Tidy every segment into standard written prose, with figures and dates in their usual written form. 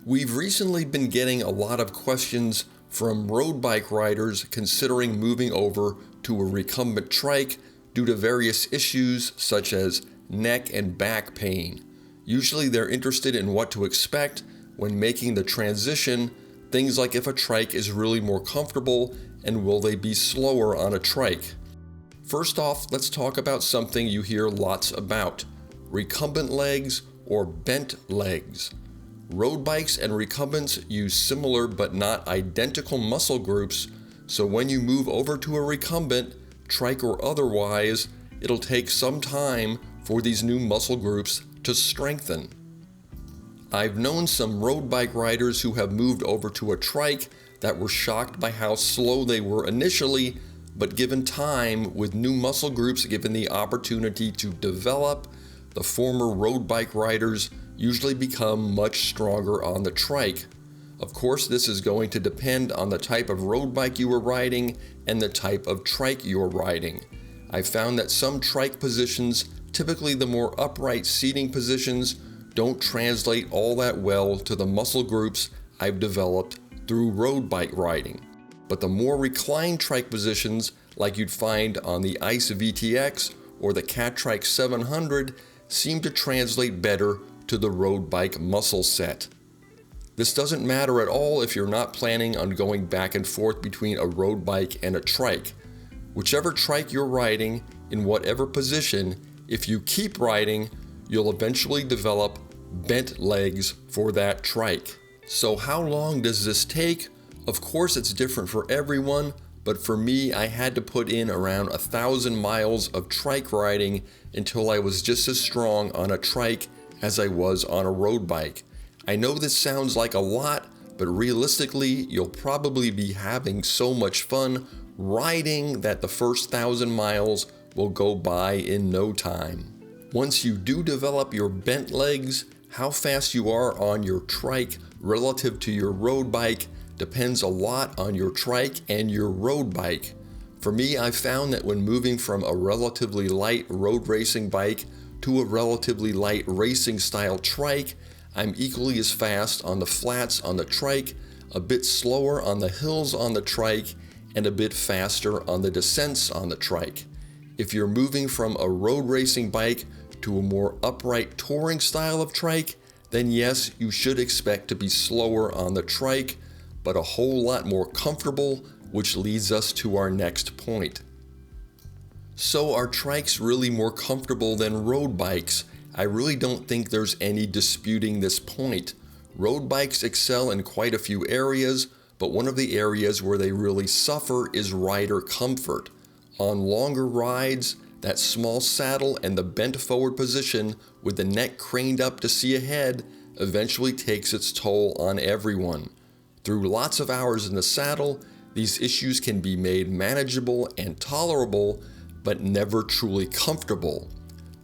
We've recently been getting a lot of questions from road bike riders considering moving over to a recumbent trike due to various issues such as neck and back pain. Usually they're interested in what to expect when making the transition, things like if a trike is really more comfortable and will they be slower on a trike. First off, let's talk about something you hear lots about: recumbent legs or bent legs. Road bikes and recumbents use similar but not identical muscle groups, so when you move over to a recumbent, trike or otherwise, it'll take some time for these new muscle groups to strengthen. I've known some road bike riders who have moved over to a trike that were shocked by how slow they were initially, but given time with new muscle groups given the opportunity to develop, the former road bike riders usually become much stronger on the trike. Of course, this is going to depend on the type of road bike you are riding and the type of trike you're riding. I found that some trike positions, typically the more upright seating positions, don't translate all that well to the muscle groups I've developed through road bike riding. But the more reclined trike positions, like you'd find on the ICE VTX or the Catrike 700, seem to translate better to the road bike muscle set. This doesn't matter at all if you're not planning on going back and forth between a road bike and a trike. Whichever trike you're riding, in whatever position, if you keep riding, you'll eventually develop bent legs for that trike. So how long does this take? Of course it's different for everyone, but for me, I had to put in around 1,000 miles of trike riding until I was just as strong on a trike as I was on a road bike. I know this sounds like a lot, but realistically, you'll probably be having so much fun riding that the first 1,000 miles will go by in no time. Once you do develop your bent legs, how fast you are on your trike relative to your road bike depends a lot on your trike and your road bike. For me, I found that when moving from a relatively light road racing bike to a relatively light racing style trike, I'm equally as fast on the flats on the trike, a bit slower on the hills on the trike, and a bit faster on the descents on the trike. If you're moving from a road racing bike to a more upright touring style of trike, then yes, you should expect to be slower on the trike, but a whole lot more comfortable, which leads us to our next point. So are trikes really more comfortable than road bikes? I really don't think there's any disputing this point. Road bikes excel in quite a few areas, but one of the areas where they really suffer is rider comfort. On longer rides, that small saddle and the bent forward position with the neck craned up to see ahead eventually takes its toll on everyone. Through lots of hours in the saddle, these issues can be made manageable and tolerable, but never truly comfortable.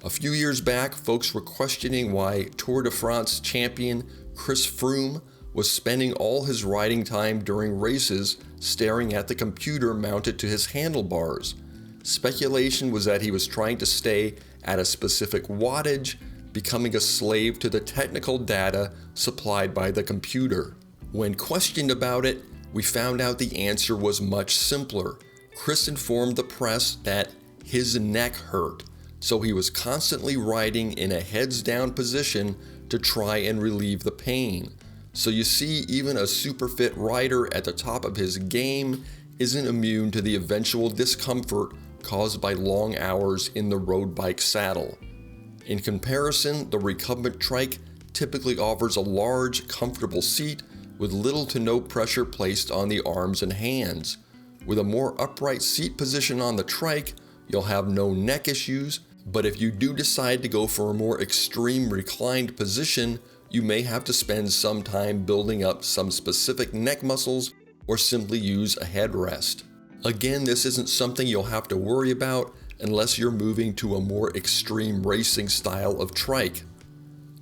A few years back, folks were questioning why Tour de France champion Chris Froome was spending all his riding time during races staring at the computer mounted to his handlebars. Speculation was that he was trying to stay at a specific wattage, becoming a slave to the technical data supplied by the computer. When questioned about it, we found out the answer was much simpler. Chris informed the press that his neck hurt, so he was constantly riding in a heads-down position to try and relieve the pain. So you see, even a super fit rider at the top of his game isn't immune to the eventual discomfort caused by long hours in the road bike saddle. In comparison, the recumbent trike typically offers a large, comfortable seat with little to no pressure placed on the arms and hands. With a more upright seat position on the trike, you'll have no neck issues, but if you do decide to go for a more extreme reclined position, you may have to spend some time building up some specific neck muscles or simply use a headrest. Again, this isn't something you'll have to worry about unless you're moving to a more extreme racing style of trike.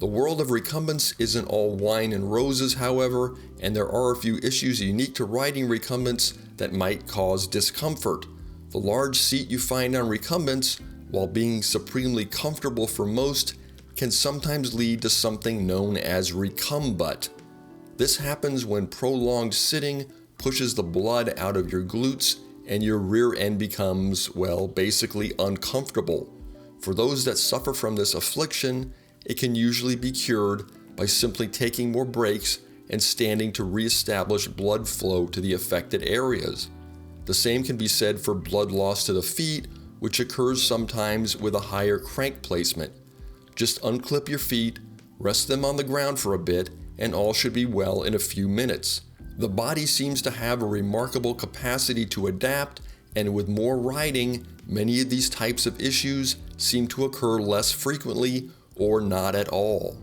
The world of recumbents isn't all wine and roses, however, and there are a few issues unique to riding recumbents that might cause discomfort. The large seat you find on recumbents, while being supremely comfortable for most, can sometimes lead to something known as recumbutt. This happens when prolonged sitting pushes the blood out of your glutes and your rear end becomes, well, basically uncomfortable. For those that suffer from this affliction, it can usually be cured by simply taking more breaks and standing to reestablish blood flow to the affected areas. The same can be said for blood loss to the feet, which occurs sometimes with a higher crank placement. Just unclip your feet, rest them on the ground for a bit, and all should be well in a few minutes. The body seems to have a remarkable capacity to adapt, and with more riding, many of these types of issues seem to occur less frequently or not at all.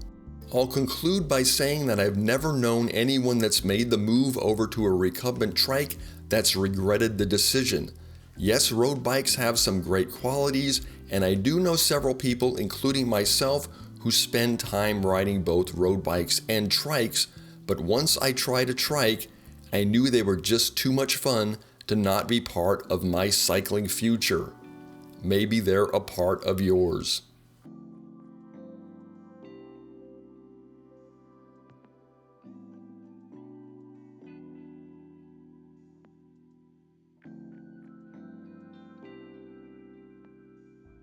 I'll conclude by saying that I've never known anyone that's made the move over to a recumbent trike that's regretted the decision. Yes, road bikes have some great qualities, and I do know several people, including myself, who spend time riding both road bikes and trikes, but once I tried a trike, I knew they were just too much fun to not be part of my cycling future. Maybe they're a part of yours.